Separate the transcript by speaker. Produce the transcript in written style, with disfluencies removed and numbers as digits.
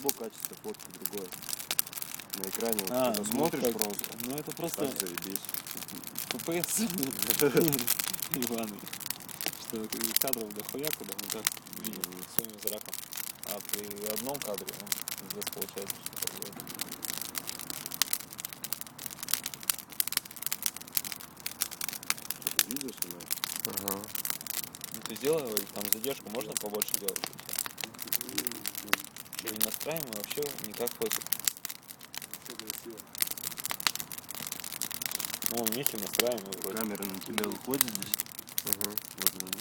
Speaker 1: того качество фотки другое. На экране вот, когда смотришь
Speaker 2: так,
Speaker 1: просто.
Speaker 2: ну это просто
Speaker 1: Так заебись.
Speaker 2: ППС. Иванович. Что кадров дохуя, куда мы так видим своим зраком. А при одном кадре, ну, пиздец получается, что такое.
Speaker 1: Видео снимаешь?
Speaker 3: Ага.
Speaker 2: Ну ты сделай, там задержку можно побольше делать. Что не настраиваем вообще никак фотик.
Speaker 1: Все красиво.
Speaker 2: Ну вместе настраиваем вроде.
Speaker 1: Камера на тебя выходит здесь.
Speaker 3: Угу.
Speaker 1: Вот она.